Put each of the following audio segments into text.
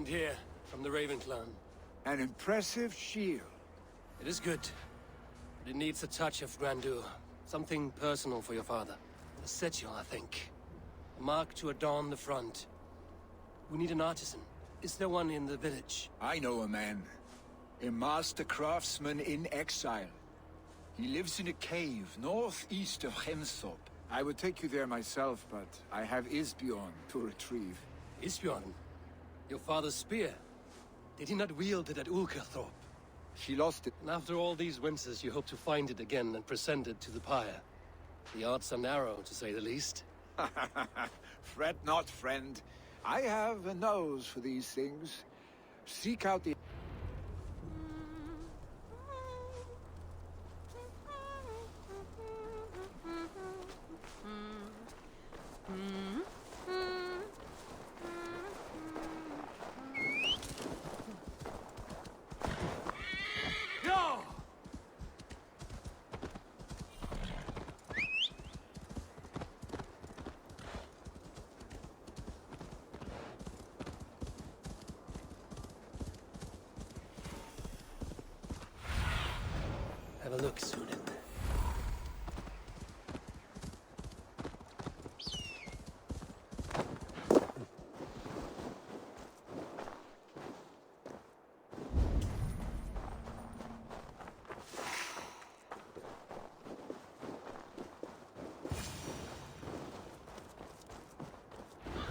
friend here, from the Raven clan. An impressive shield. It is good, but it needs a touch of grandeur. Something personal for your father. A sigil, I think. A mark to adorn the front. We need an artisan. Is there one in the village? I know a man. A master craftsman in exile. He lives in a cave northeast of Hemthorpe. I would take you there myself, but I have Isbjorn to retrieve. Isbjorn? Your father's spear? Did he not wield it at Ulkerthorpe? She lost it. And after all these winters, you hope to find it again and present it to the pyre. The odds are narrow, to say the least. Fret not, friend. I have a nose for these things. Seek out the... No! Have a look, Sunan.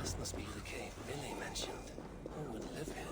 This must be the cave Billy mentioned. Who would live here?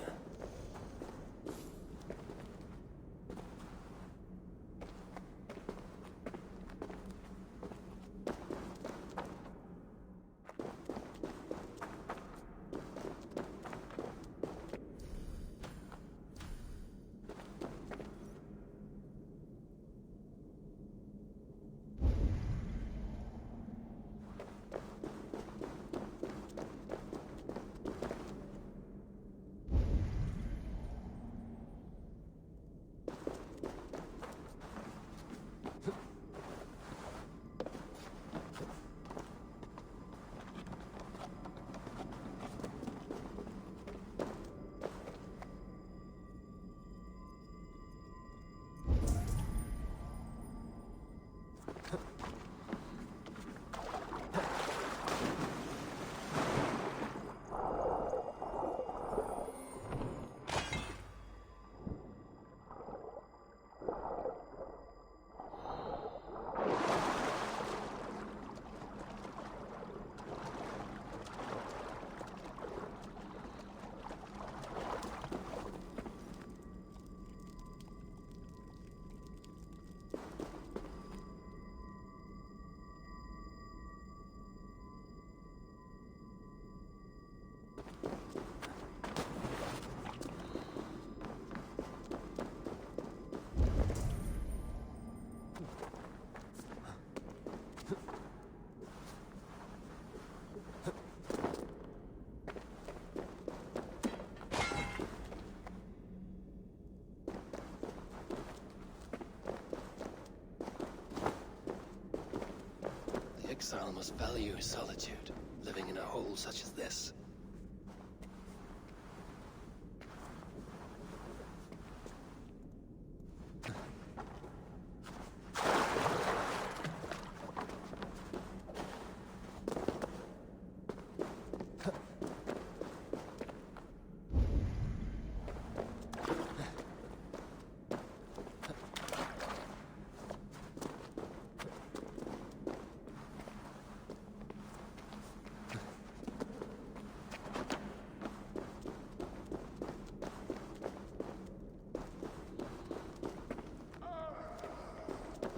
The exile must value his solitude, living in a hole such as this.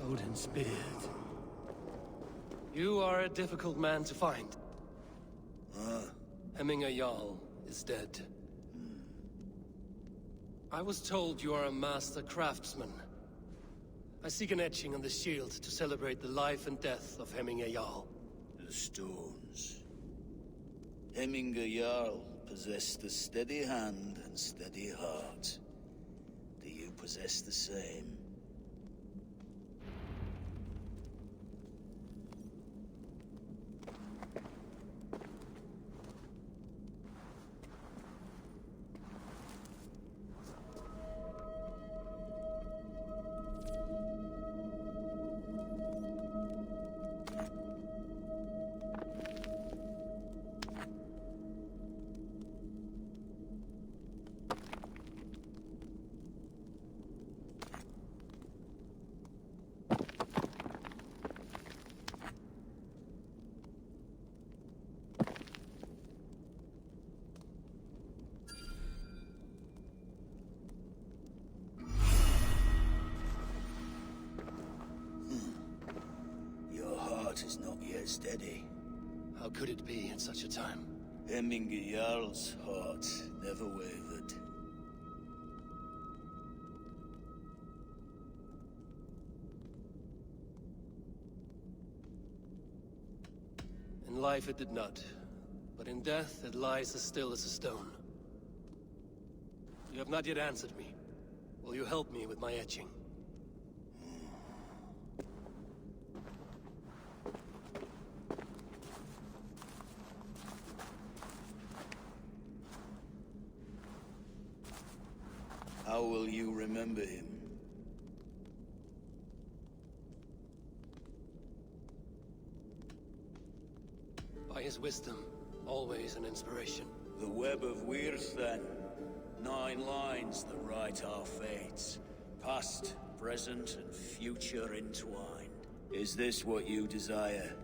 Odin's beard. You are a difficult man to find. Hemminger Jarl is dead. I was told you are a master craftsman. I seek an etching on the shield to celebrate the life and death of Hemminger Jarl. The stones. Hemminger Jarl possessed a steady hand and steady heart. Do you possess the same? heart is not yet steady. How could it be at such a time? Hemminger Jarl's heart never wavered. In life it did not, but in death it lies as still as a stone. You have not yet answered me. Will you help me with my etching? How will you remember him? By his wisdom, always an inspiration. The web of Wirth, then. 9 lines that write our fates. Past, present, and future entwined. Is this what you desire?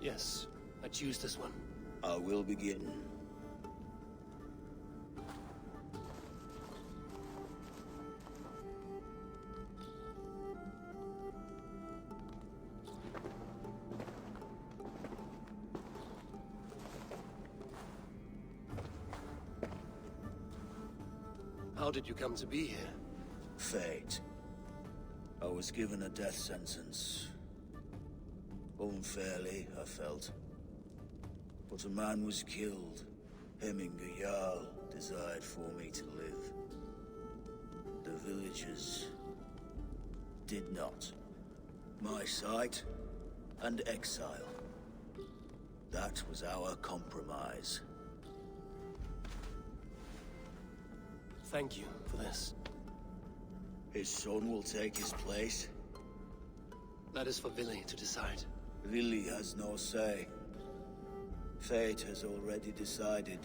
Yes, I choose this one. I will begin. How did you come to be here? Fate. I was given a death sentence. Unfairly, I felt. But a man was killed. Hemminger Jarl desired for me to live. The villagers did not. My sight and exile. That was our compromise. Thank you for this. His son will take his place. That is for Villy to decide. Villy has no say. Fate has already decided.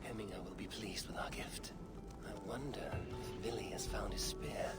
Hemminger will be pleased with our gift. I wonder if Villy has found his spear.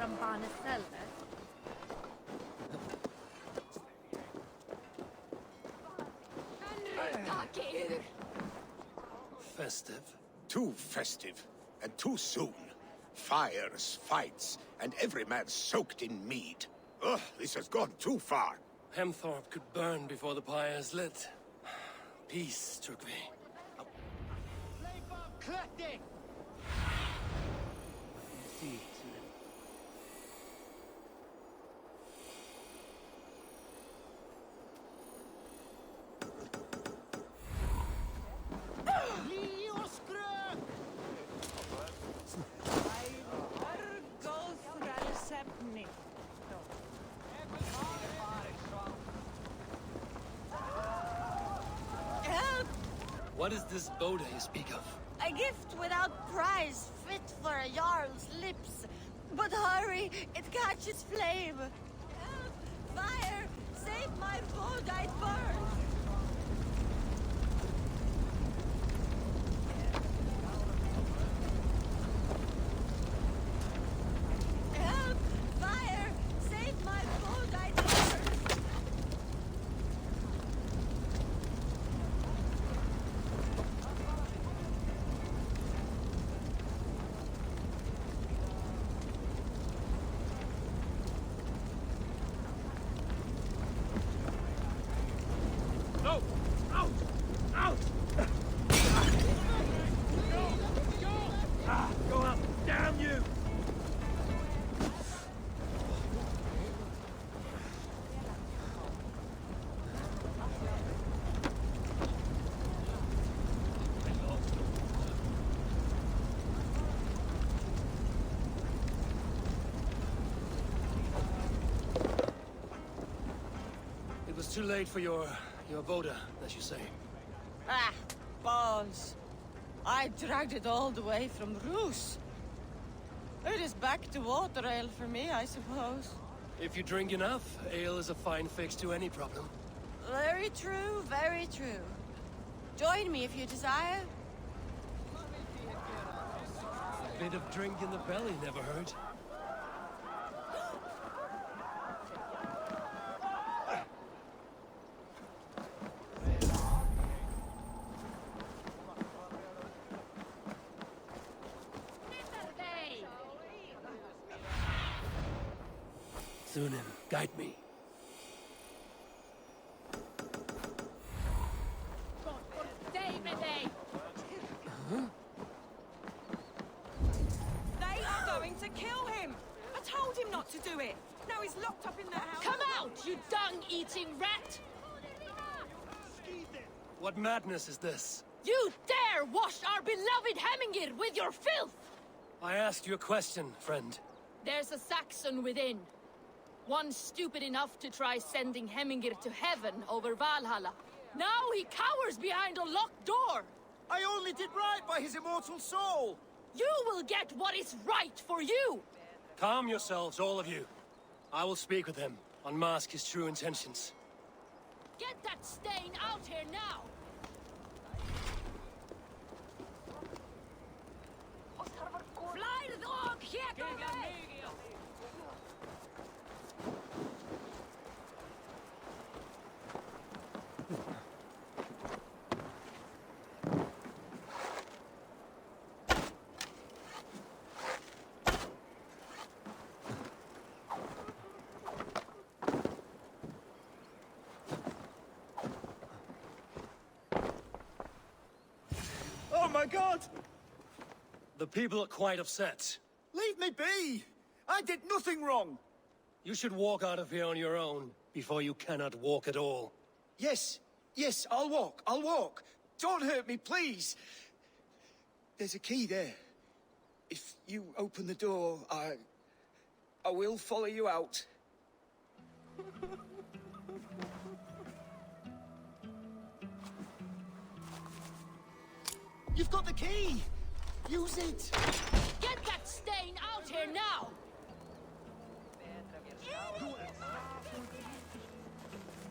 from Barnacella. Festive. Too festive, and too soon. Fires, fights, and every man soaked in mead. Ugh, this has gone too far. Hemthorpe could burn before the pyre is lit. Peace, Trugvi. What is this Boda you speak of? A gift without price, fit for a Jarl's lips. But hurry, it catches flame. Help! Fire! Save my food, I burn! Help! Fire! Save my food, I burn! It's too late for your Boda, as you say. Ah, balls. I dragged it all the way from Roos. It is back to water ale for me, I suppose. If you drink enough, ale is a fine fix to any problem. Very true, very true. Join me if you desire. A bit of drink in the belly never hurt. Sunan, guide me. They are going to kill him! I told him not to do it! Now he's locked up in the house! Come out, you dung-eating rat! What madness is this? You dare wash our beloved Hemingir with your filth! I asked you a question, friend. There's a Saxon within. One stupid enough to try sending Hemingir to heaven over Valhalla. Now he cowers behind a locked door! I only did right by his immortal soul! You will get what is right for you! Calm yourselves, all of you. I will speak with him, unmask his true intentions. Get that stain out here now! Fly the dog here! Oh my god! The people are quite upset. Leave me be! I did nothing wrong! You should walk out of here on your own, before you cannot walk at all. Yes, yes, I'll walk. Don't hurt me, please! There's a key there. If you open the door, I will follow you out. You've got the key! Use it! Get that stain out here now!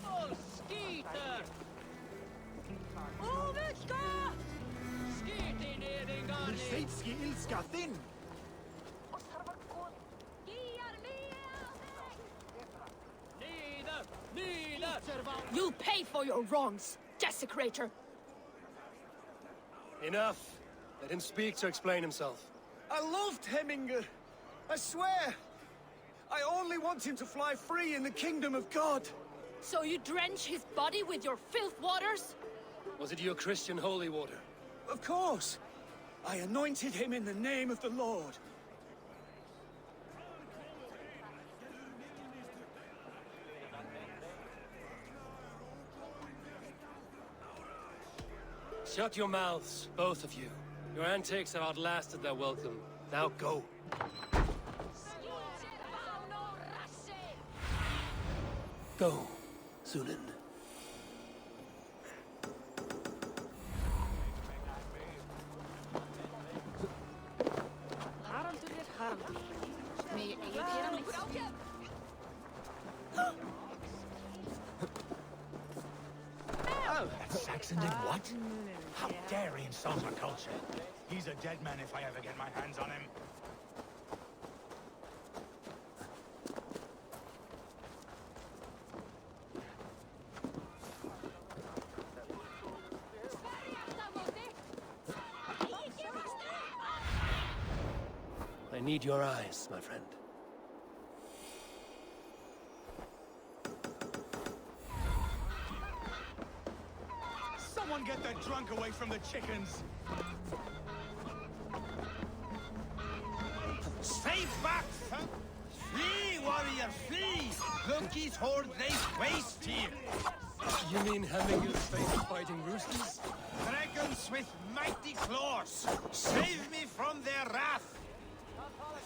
Oh, Skeeter! Oveska! Skeeter ner den garden! Skeitski ilska thin! You'll pay for your wrongs, desecrator! Enough. Let him speak to explain himself. I loved Heminger. I swear. I only want him to fly free in the kingdom of God. So you drench his body with your filth waters? Was it your Christian holy water? Of course. I anointed him in the name of the Lord. Shut your mouths, both of you. Your antics have outlasted their welcome. Now go. Go, Sunan. Saxon did what? How dare he insult our culture? He's a dead man if I ever get my hands on him. I need your eyes, my friend. Someone get that drunk away from the chickens! Stay back! Flee, warrior, flee! Loki's horde lays waste here! You mean Hemminger's face fighting roosters? Dragons with mighty claws! Save me from their wrath!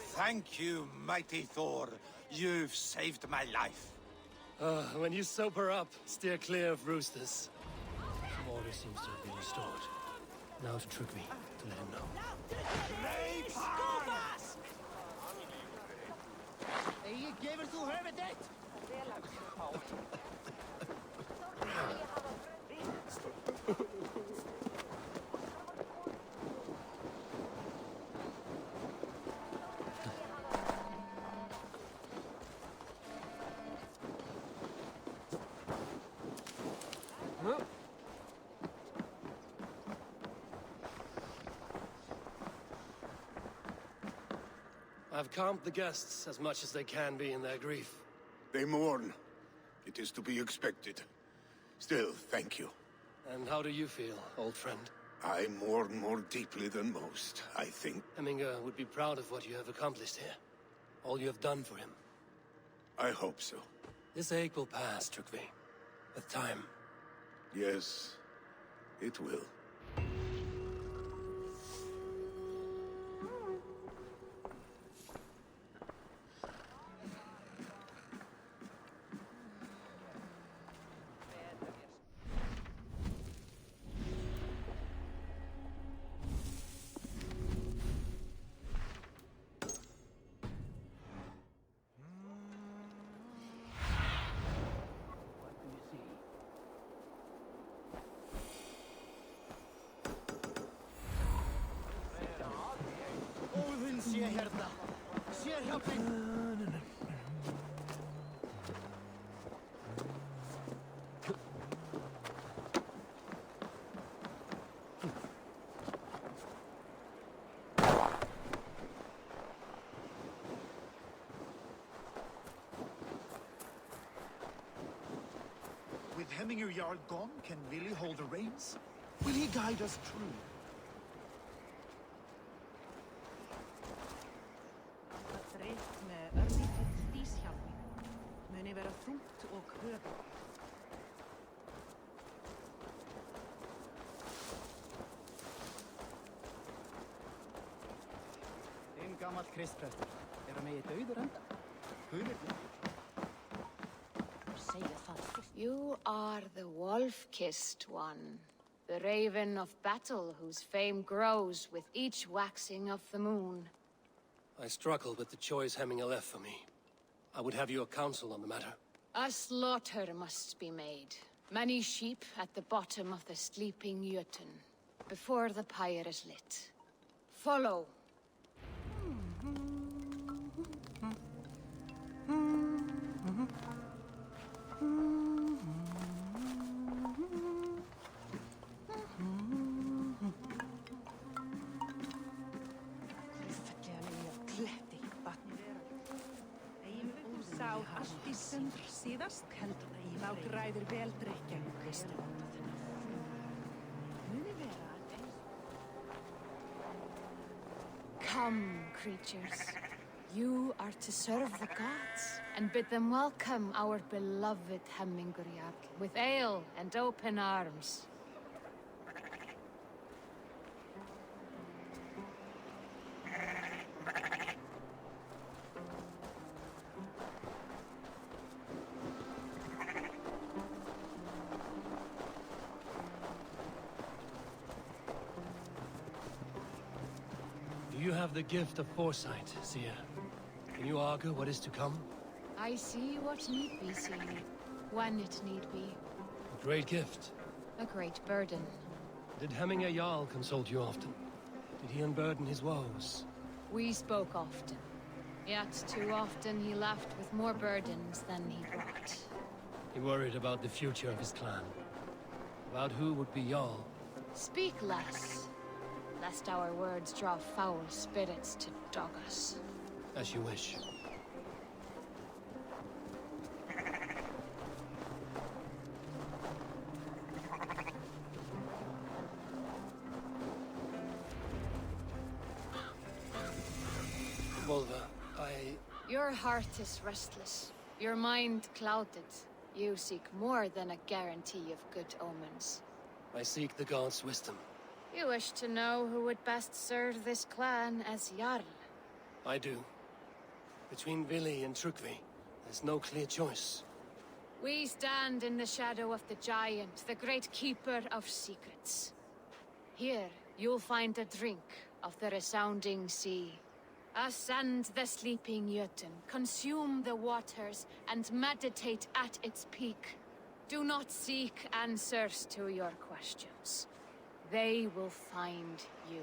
Thank you, mighty Thor. You've saved my life. When you sober up, steer clear of roosters. Order seems to have been restored. Now to Trugvi, to let him know. I've calmed the guests as much as they can be in their grief. They mourn. It is to be expected. Still, thank you. And how do you feel, old friend? I mourn more deeply than most, I think. Hemminger would be proud of what you have accomplished here. All you have done for him. I hope so. This ache will pass, Trugvi. With time. Yes, it will. With Hemminger Jarl gone, can Willy hold the reins? Will he guide us true? Gamall kristprestur. Hann megi dauður enda. Guðirnir. You are the wolf-kissed one. The raven of battle whose fame grows with each waxing of the moon. I struggle with the choice Hemminger left for me. I would have your counsel on the matter. A slaughter must be made. Many sheep at the bottom of the sleeping Jötun, before the pyre is lit. Follow. Læðast kelduna í þá græðir vel drikkjan Kristján. Muni vera að Come, creatures. You are to serve the gods and bid them welcome our beloved Hemingurjarl with ale and open arms. You have the gift of foresight, Seer. Can you augur what is to come? I see what need be seen, when it need be. A great gift. A great burden. Did Hemingr Jarl consult you often? Did he unburden his woes? We spoke often. Yet too often he left with more burdens than he brought. He worried about the future of his clan. About who would be Jarl. Speak less, lest our words draw foul spirits to dog us. As you wish. Volva, Your heart is restless. Your mind clouded. You seek more than a guarantee of good omens. I seek the gods' wisdom. You wish to know who would best serve this clan as Jarl. I do. Between Vili and Trukvi, there's no clear choice. We stand in the shadow of the giant, the great keeper of secrets. Here, you'll find a drink of the resounding sea. Ascend the sleeping Jötun, consume the waters, and meditate at its peak. Do not seek answers to your questions. They will find you.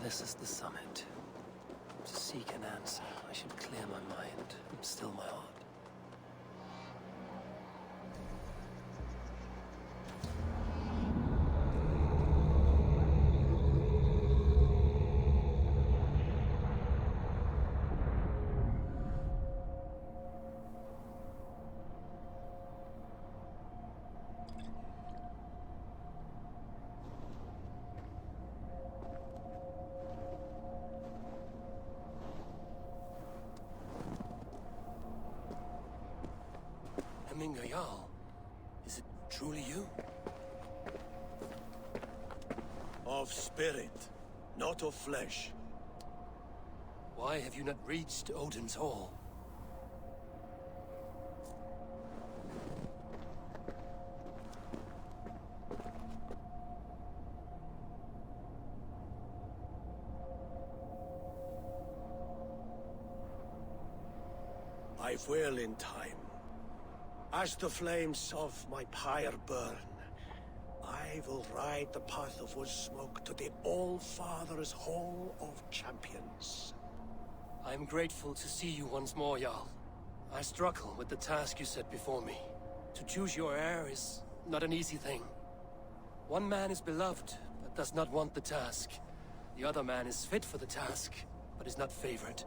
This is the summit. To seek an answer, I should clear my mind and still my heart. Hemingr Jarl, is it truly you? Of spirit, not of flesh. Why have you not reached Odin's Hall? I will in time. As the flames of my pyre burn, I will ride the path of wood smoke to the All-Father's Hall of Champions. I'm grateful to see you once more, Jarl. I struggle with the task you set before me. To choose your heir is not an easy thing. One man is beloved, but does not want the task. The other man is fit for the task, but is not favored.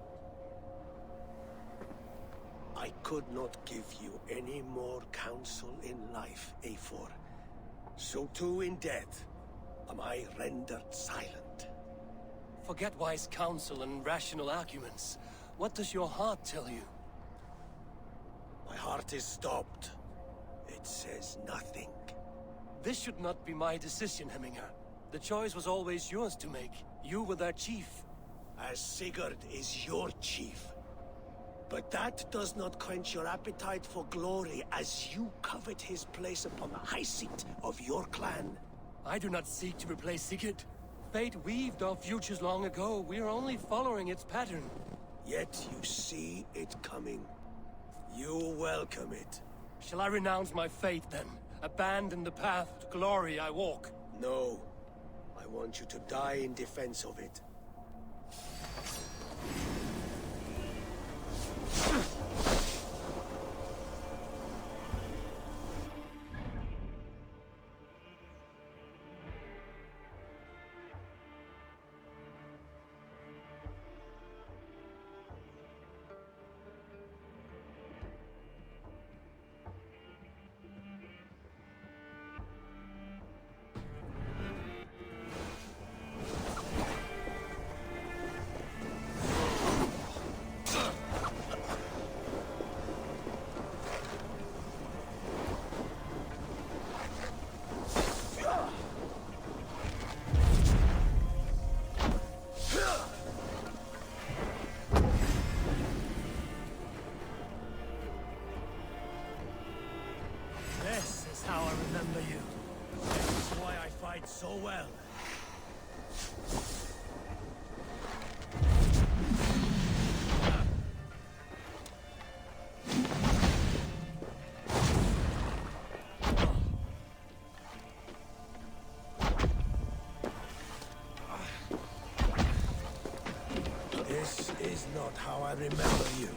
I could not give you any more counsel in life, Eivor. So too in death am I rendered silent. Forget wise counsel and rational arguments. What does your heart tell you? My heart is stopped. It says nothing. This should not be my decision, Hemminger. The choice was always yours to make. You were their chief. As Sigurd is your chief. But that does not quench your appetite for glory as you covet his place upon the high seat of your clan. I do not seek to replace Sigurd. Fate weaved our futures long ago. We are only following its pattern. Yet you see it coming. You welcome it. Shall I renounce my faith then? Abandon the path to glory I walk? No. I want you to die in defense of it. This is how I remember you. This is why I fight so well. This is not how I remember you.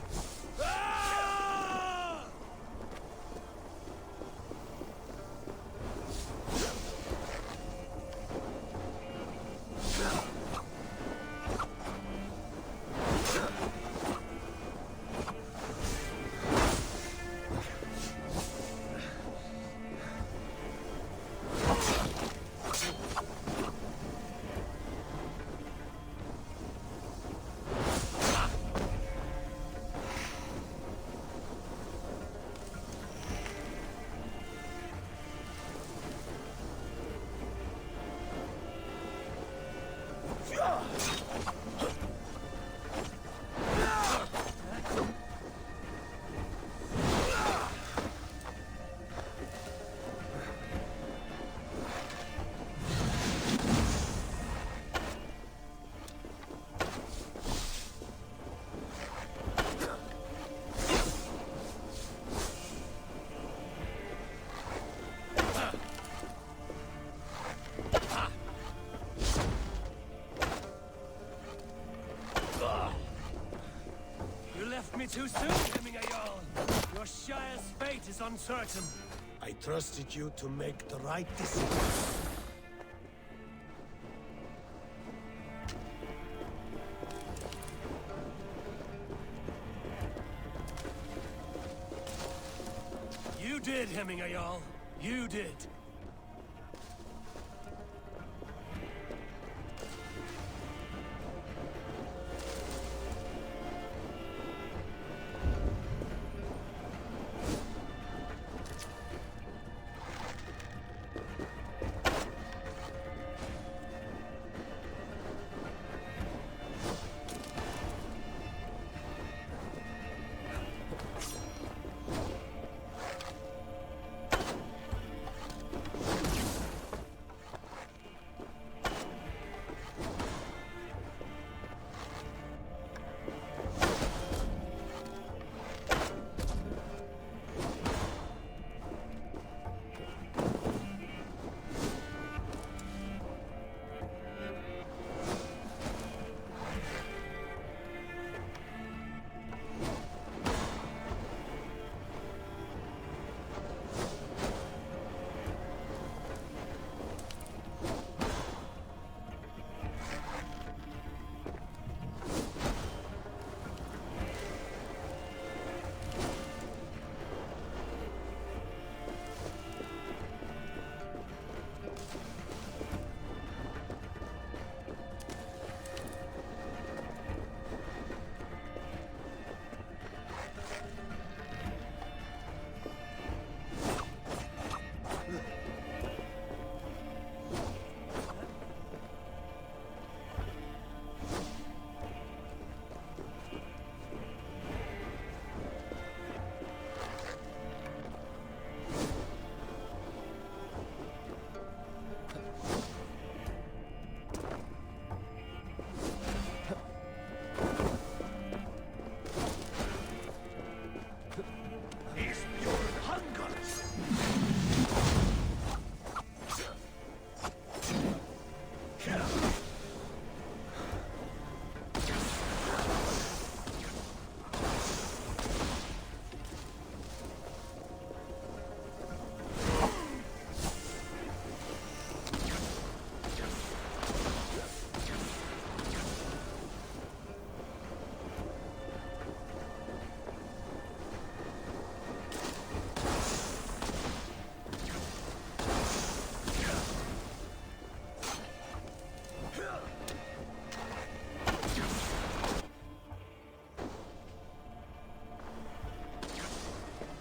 Me too soon, Hemminger Jarl. Your Shire's fate is uncertain. I trusted you to make the right decision. You did, Hemminger Jarl. You did.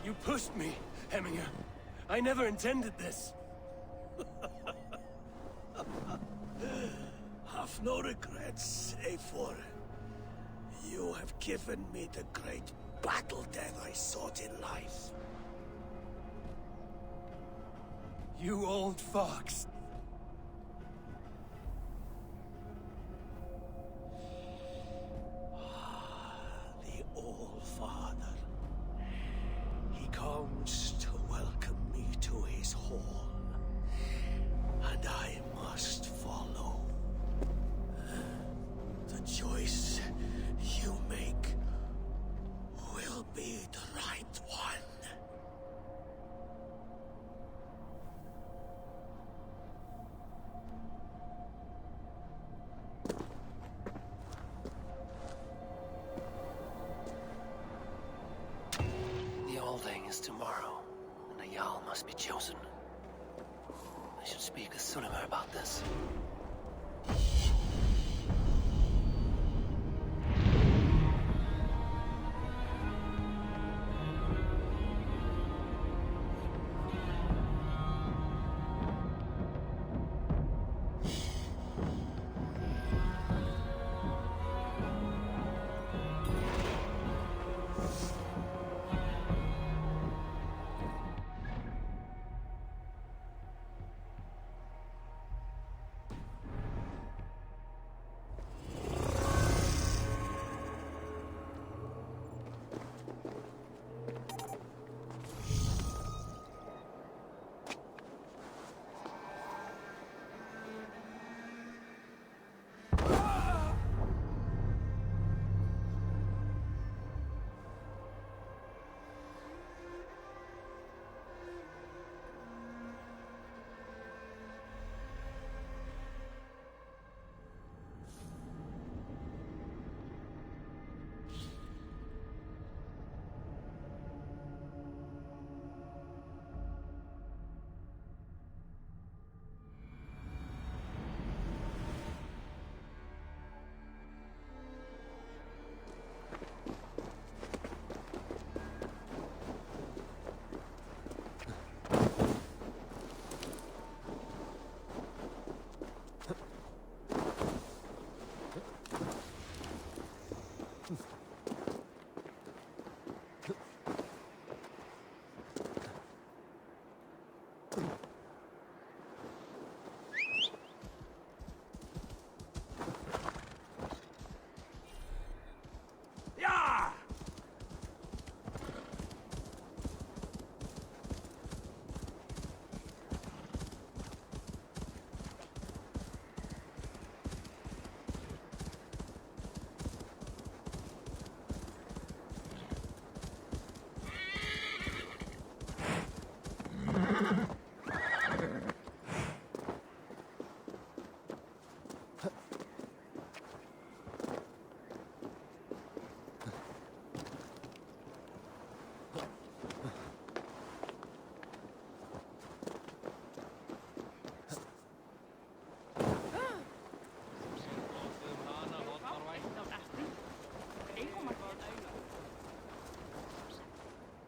You pushed me, Heminger. I never intended this. Have no regrets, Eivor. You have given me the great battle death I sought in life. You old fox. The All-Father. He comes to welcome me to his hall. And I must follow. The choice you make will be the right one. The Alding is tomorrow, and a Jarl must be chosen. I should speak with Sulimer about this.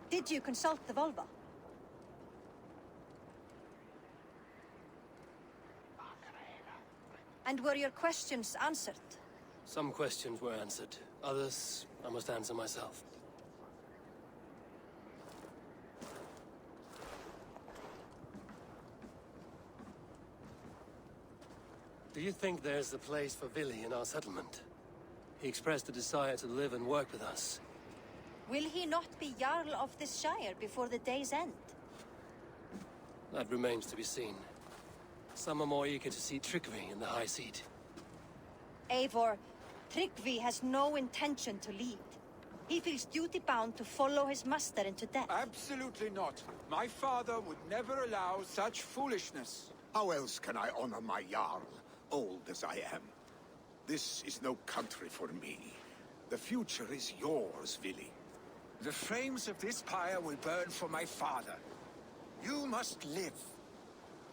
Did you consult the Volva? And were your questions answered? Some questions were answered. Others, I must answer myself. Do you think there's a place for Vili in our settlement? He expressed a desire to live and work with us. Will he not be Jarl of this Shire before the day's end? That remains to be seen. Some are more eager to see Tryggvi in the high seat. Eivor, Tryggvi has no intention to lead. He feels duty-bound to follow his master into death. Absolutely not. My father would never allow such foolishness. How else can I honor my Jarl, old as I am? This is no country for me. The future is yours, Vili. The flames of this pyre will burn for my father. You must live.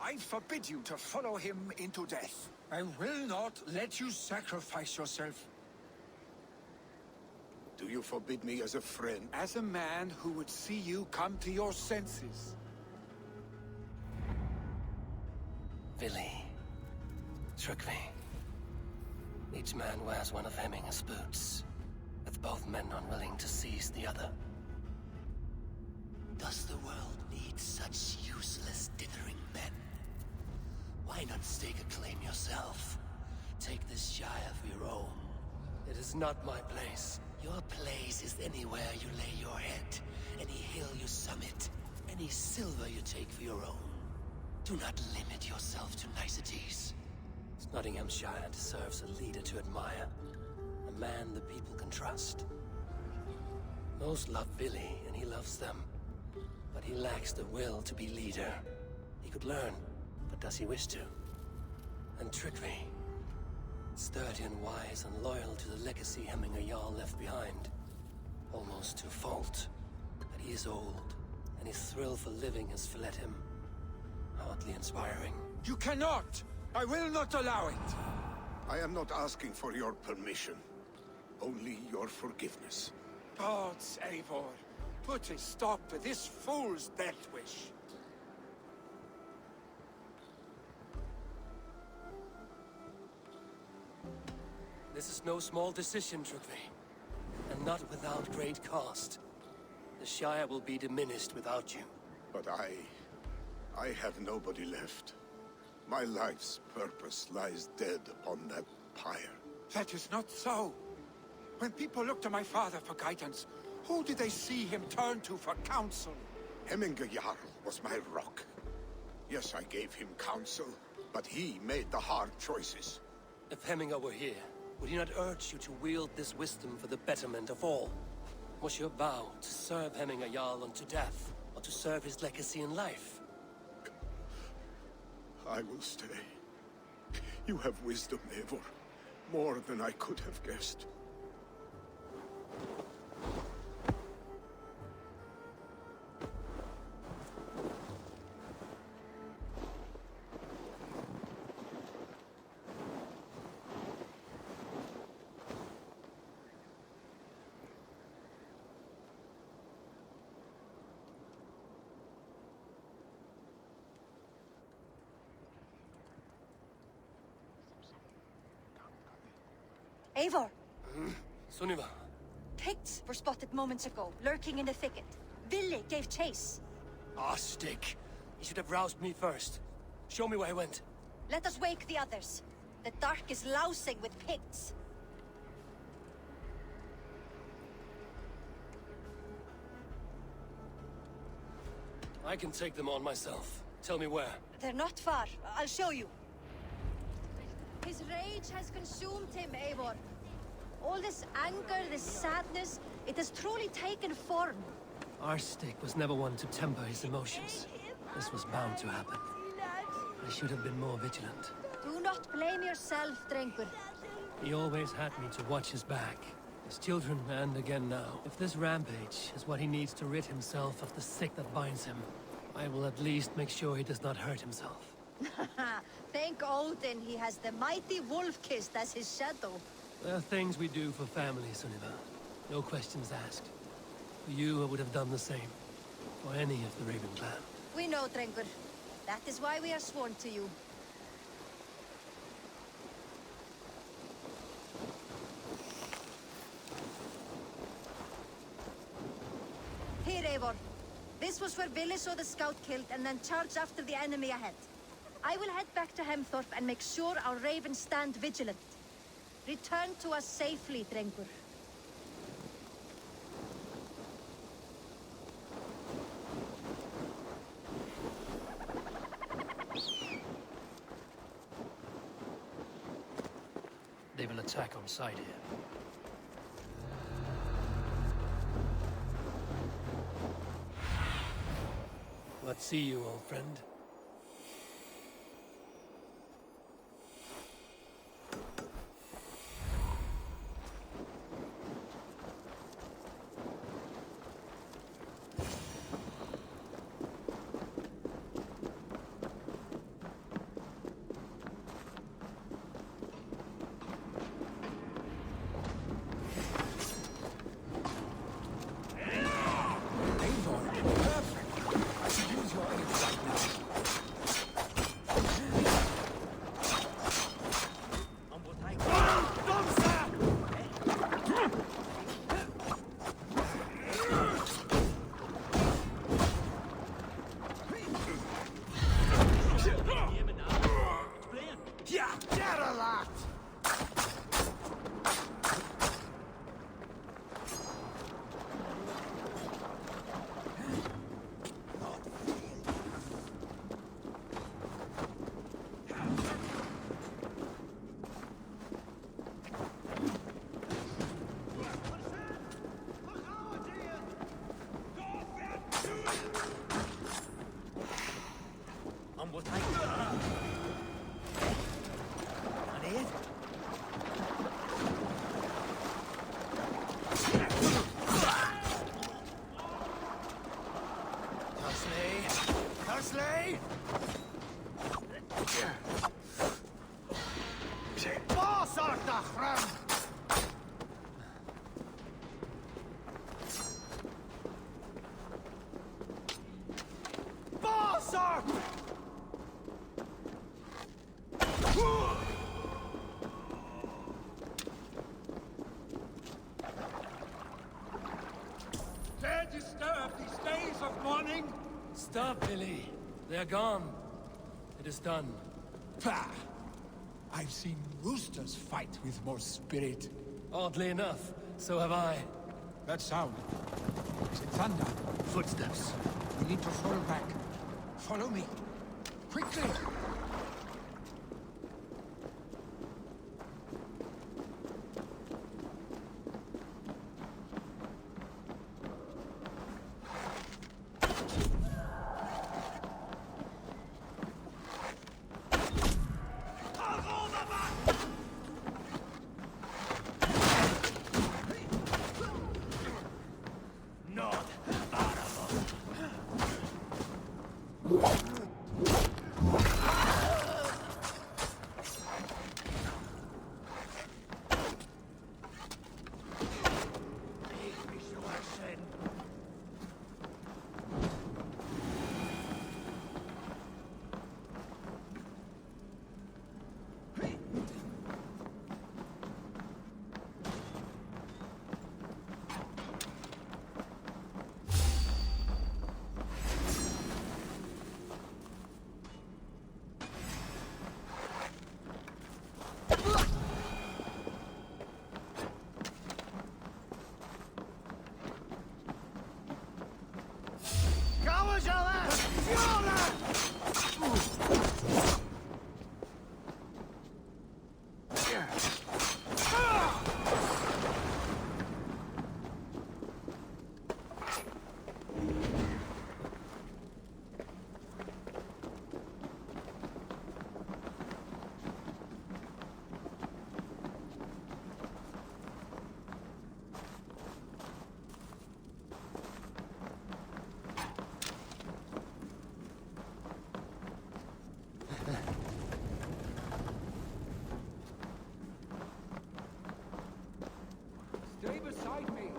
I forbid you to follow him into death. I will not let you sacrifice yourself. Do you forbid me as a friend? As a man who would see you come to your senses. Vili. Trygve. Each man wears one of Hemminger's boots, with both men unwilling to seize the other. Does the world need such useless, dithering men? Why not stake a claim yourself? Take this Shire for your own. It is not my place. Your place is anywhere you lay your head, any hill you summit, any silver you take for your own. Do not limit yourself to niceties. Nottinghamshire deserves a leader to admire, a man the people can trust. Most love Vili, and he loves them. But he lacks the will to be leader. He could learn, but does he wish to? And Trygve, sturdy and wise and loyal to the legacy Hemminger Jarl left behind. Almost to a fault. But he is old, and his thrill for living has fled him. Hardly inspiring. You cannot! I will not allow it! I am not asking for your permission. Only your forgiveness. Gods, Eivor, put a stop to this fool's death wish. This is no small decision, Trygve. And not without great cost. The Shire will be diminished without you. But I have nobody left. My life's purpose lies dead upon that pyre. That is not so. When people look to my father for guidance, who did they see him turn to for counsel? Hemminger Jarl was my rock. Yes, I gave him counsel, but he made the hard choices. If Hemminger were here, would he not urge you to wield this wisdom for the betterment of all? Was your vow to serve Hemminger Jarl unto death, or to serve his legacy in life? I will stay. You have wisdom, Eivor. More than I could have guessed. Eivor! Sunniva. Picts were spotted moments ago, lurking in the thicket. Vili gave chase. Ah, stick. He should have roused me first. Show me where he went. Let us wake the others. The dark is lousing with Picts. I can take them on myself. Tell me where. They're not far. I'll show you. His rage has consumed him, Eivor. All this anger, this sadness, it has truly taken form. Arstic was never one to temper his emotions. This was bound to happen. I should have been more vigilant. Do not blame yourself, Drengur. He always had me to watch his back. His children, and again now. If this rampage is what he needs to rid himself of the sick that binds him, I will at least make sure he does not hurt himself. Thank Odin he has the mighty Wolf-Kissed as his shadow. There are things we do for family, Sunniva. No questions asked. For you, I would have done the same. For any of the Raven clan. We know, Drengur. That is why we are sworn to you. Here, Eivor. This was where Vili saw the scout killed and then charged after the enemy ahead. I will head back to Hemthorpe and make sure our ravens stand vigilant. Return to us safely, Drengur. They will attack on sight here. What see you, old friend? Hold tight. On it. Dursley! Boss Artachram! Boss Art! Dare disturb these days of mourning? Stop, Billy. They're gone. It is done. Pah! I've seen roosters fight with more spirit. Oddly enough, so have I. That sound. Is it thunder? Footsteps. We need to fall back. Follow me. Quickly! Stay beside me.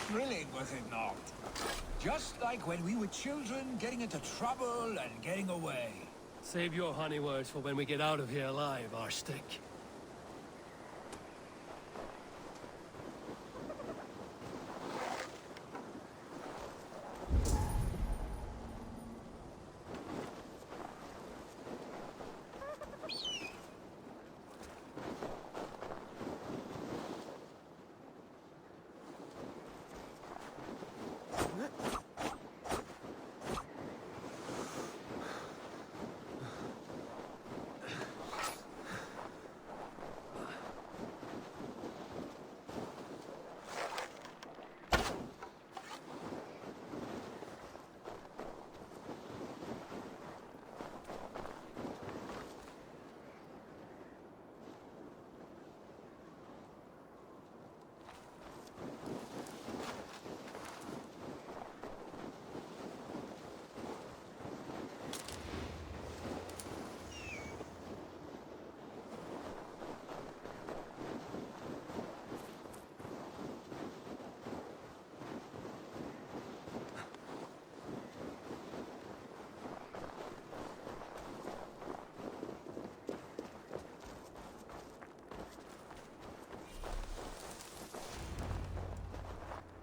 Thrilling, was it not? Just like when we were children, getting into trouble and getting away. Save your honey words for when we get out of here alive, Arstick.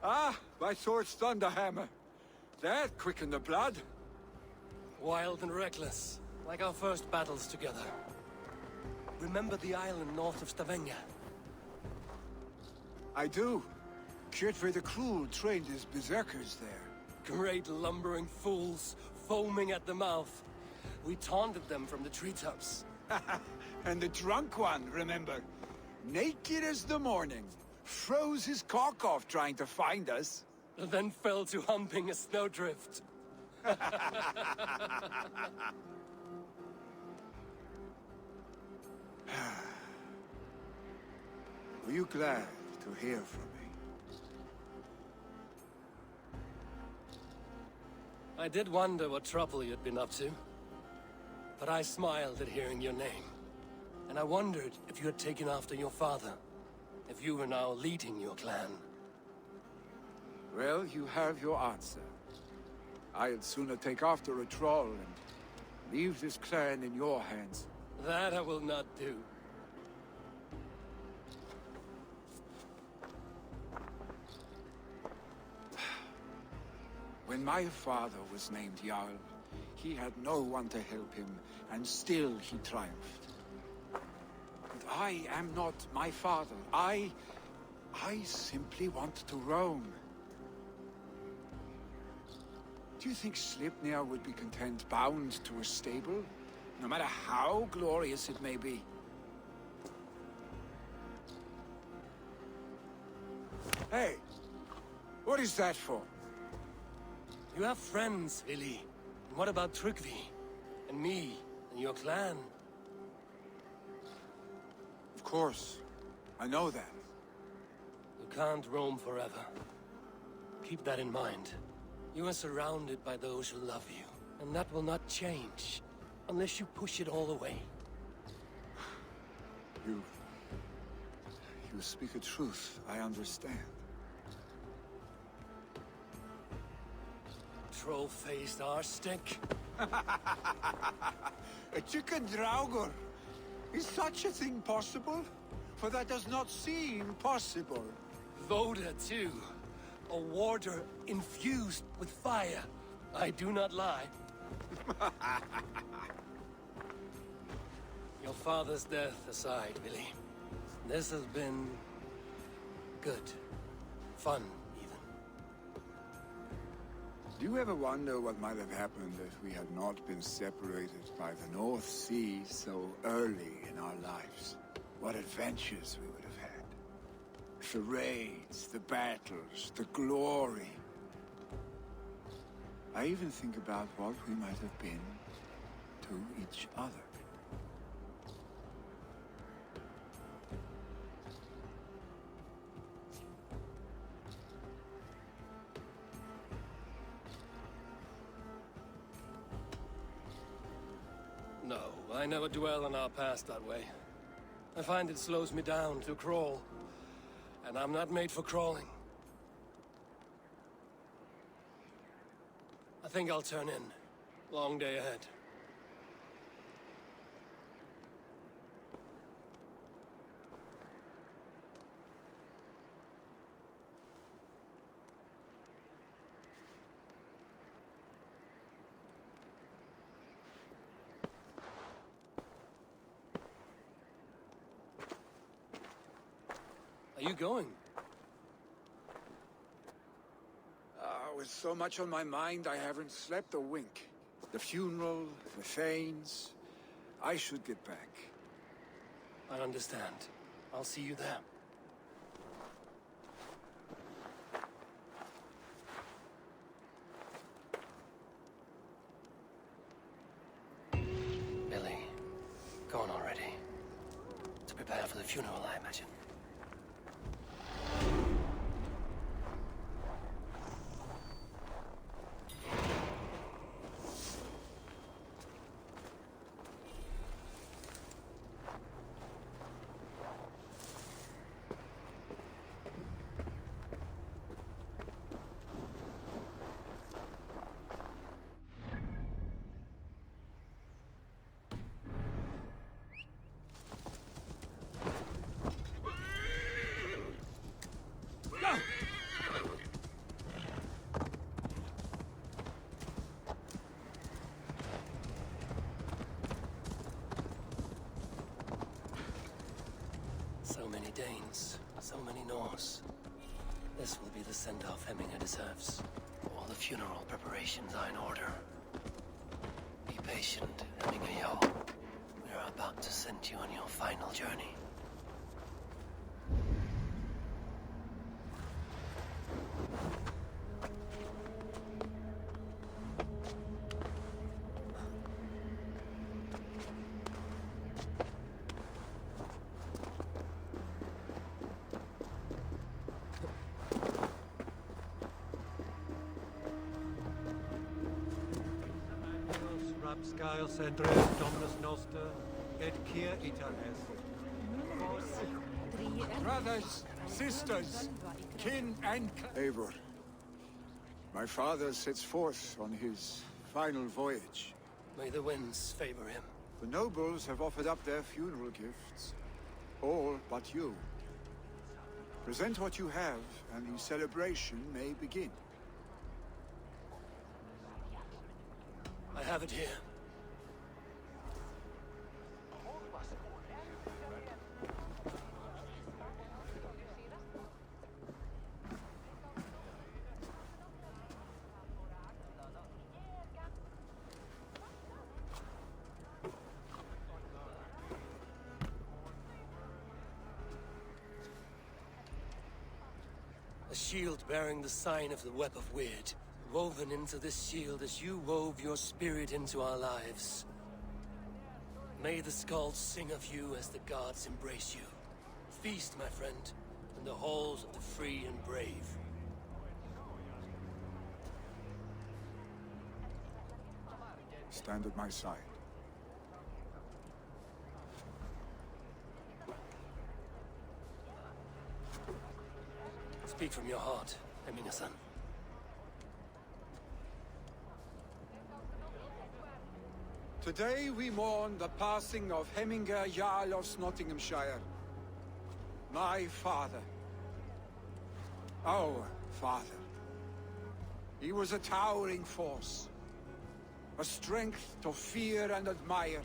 Ah, my sword's thunderhammer. That quickened the blood. Wild and reckless, like our first battles together. Remember the island north of Stavanger? I do. Kjotve the Cruel trained his berserkers there. Great lumbering fools, foaming at the mouth. We taunted them from the treetops. And the drunk one, remember? Naked as the morning. Froze his cock off trying to find us. Then fell to humping a snowdrift. Were you glad to hear from me? I did wonder what trouble you'd been up to. But I smiled at hearing your name. And I wondered if you had taken after your father. If you were now leading your clan. Well, you have your answer. I'd sooner take after a troll and leave this clan in your hands. That I will not do. When my father was named Jarl, he had no one to help him, and still he triumphed. But I am not my father. I simply want to roam. Do you think Sleipnir would be content bound to a stable? No matter how glorious it may be? Hey! What is that for? You have friends, Vili. And what about Trygvi? And me? And your clan? Of course. I know that. You can't roam forever. Keep that in mind. You are surrounded by those who love you. And that will not change. Unless you push it all away. You speak a truth. I understand. Troll-faced arstick. A chicken draugr. Is such a thing possible? For that does not seem possible. Voda, too. A warder infused with fire. I do not lie. Your father's death aside, Billy. This has been... good. Fun, even. Do you ever wonder what might have happened if we had not been separated by the North Sea so early in our lives? What adventures we would have had. The raids, the battles, the glory. I even think about what we might have been to each other. No, I never dwell on our past that way. I find it slows me down to crawl. And I'm not made for crawling. think I'll turn in. Long day ahead. Are you going? With so much on my mind, I haven't slept a wink. The funeral, the Thanes. I should get back. I understand. I'll see you there. Billy, gone already. To prepare for the funeral, I imagine. So many Danes, so many Norse. This will be the send-off Hemminger deserves. All the funeral preparations are in order. Be patient, Hemminger Jarl. We are about to send you on your final journey. Rapscale Cedres Dominus Noster, et Kier Itanes. Brothers, sisters, kin and... Eivor, my father sets forth on his final voyage. May the winds favor him. The nobles have offered up their funeral gifts. All but you. Present what you have, and the celebration may begin. I have it here. A shield bearing the sign of the Web of Weird. Woven into this shield as you wove your spirit into our lives. May the skulls sing of you as the gods embrace you. Feast, my friend, in the halls of the free and brave. Stand at my side. Speak from your heart, Hemminger-san. Today we mourn the passing of Hemminger Jarl of Nottinghamshire. My father. Our father. He was a towering force. A strength to fear and admire.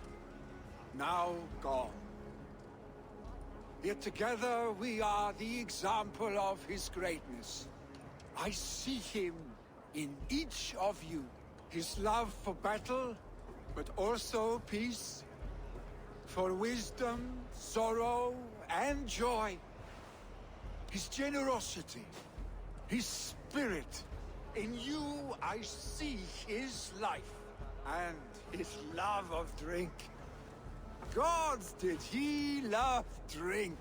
Now gone. Yet together we are the example of his greatness. I see him in each of you. His love for battle, but also peace, for wisdom, sorrow, and joy. His generosity, his spirit. In you I see his life, and his love of drink. Gods, did he love drink!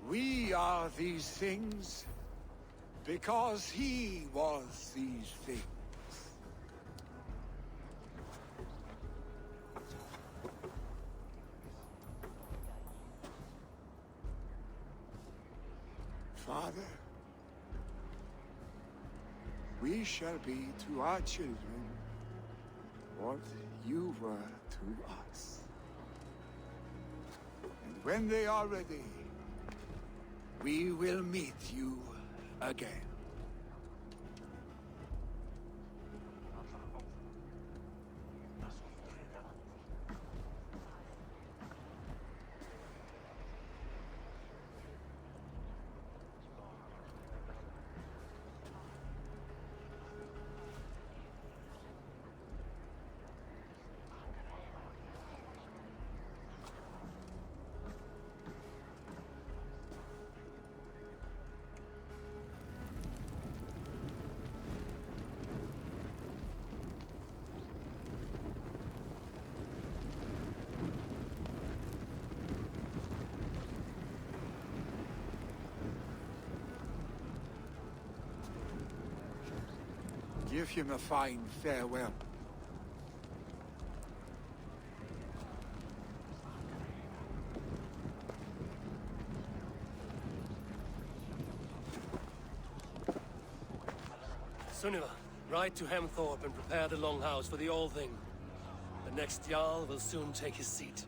We are these things because he was these things. Father, We shall be to our children what you were to us. And when they are ready, we will meet you again. Give him a fine farewell. Sunniva, ride to Hemthorpe and prepare the Longhouse for the All Thing. The next Jarl will soon take his seat.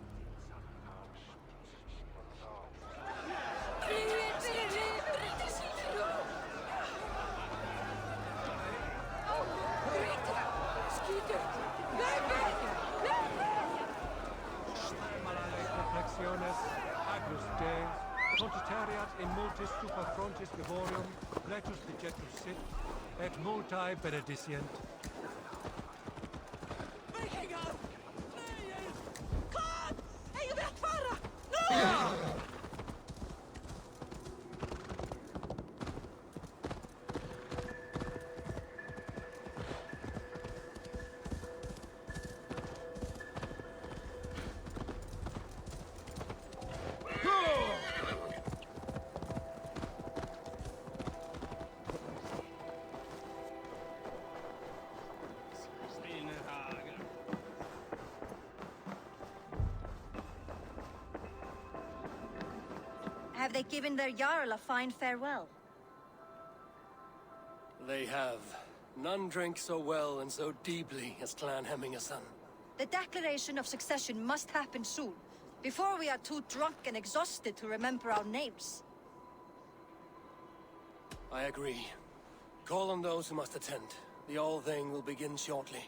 Contitariat in multis super frontis vivorium, letus digetus sit, et multae benedicient. Vikingar! Nej! Kom! Hej väck fara! Nu! Have they given their Jarl a fine farewell? They have. None drank so well and so deeply as Clan Hemmingerson. The declaration of succession must happen soon, before we are too drunk and exhausted to remember our names. I agree. Call on those who must attend. The All Thing will begin shortly.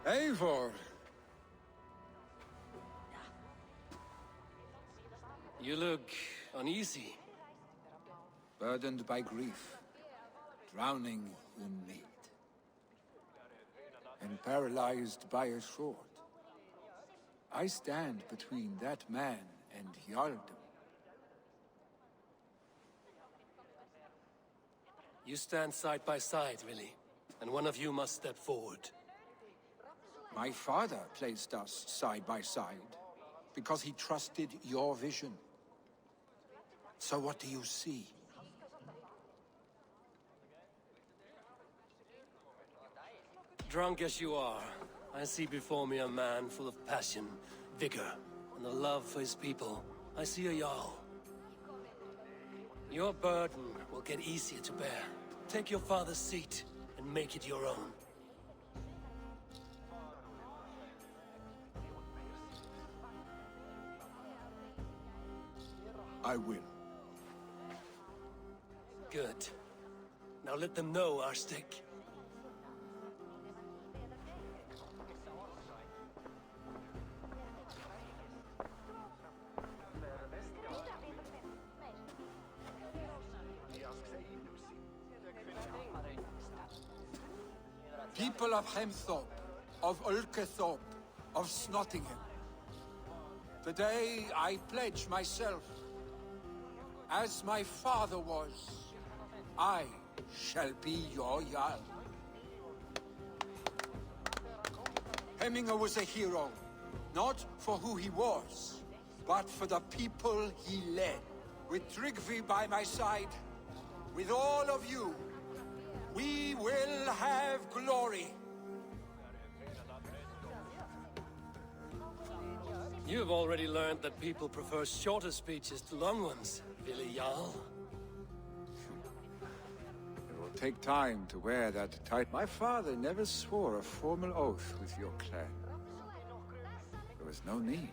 Eivor! You look uneasy. Burdened by grief, drowning in need, and paralyzed by a sword. I stand between that man and Jarldom. You stand side by side, really, and one of you must step forward. My father placed us side by side, because he trusted your vision. So what do you see? Drunk as you are, I see before me a man full of passion, vigor, and a love for his people. I see a Jarl. Your burden will get easier to bear. Take your father's seat and make it your own. I will. Good. Now let them know our stick. People of Hemthorpe, of Ulkethorpe, of Snottingham. Today I pledge myself. As my father was, I shall be your Jarl. Hemminger was a hero, not for who he was, but for the people he led. With Tryggvi by my side, with all of you, We will have glory. You've already learned that people prefer shorter speeches to long ones, Billy Jarl. It will take time to wear that tight. My father never swore a formal oath with your clan. There was no need,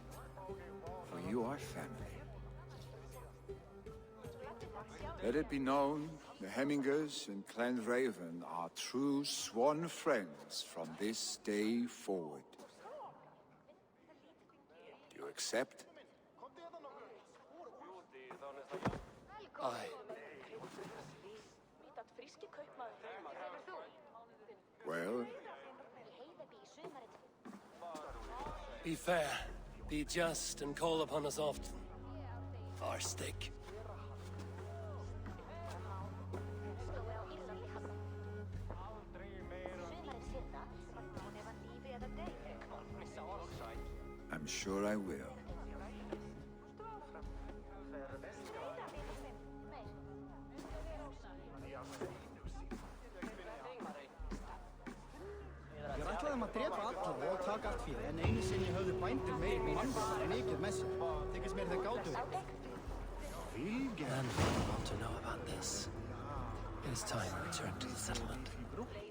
for you are family. Let it be known, the Hemmingers and Clan Raven are true sworn friends from this day forward. Do you accept? Aye. Well, Be fair, be just, and call upon us often. Our stick. I'm sure I will. Við ætlaðum að drepa alla og taka allt fyrir, en einu sinni höfðu bændur meiri mannfall en mikið með sér. Þykist mér þeir gátu. And we want to know about this. It is time we return to the settlement.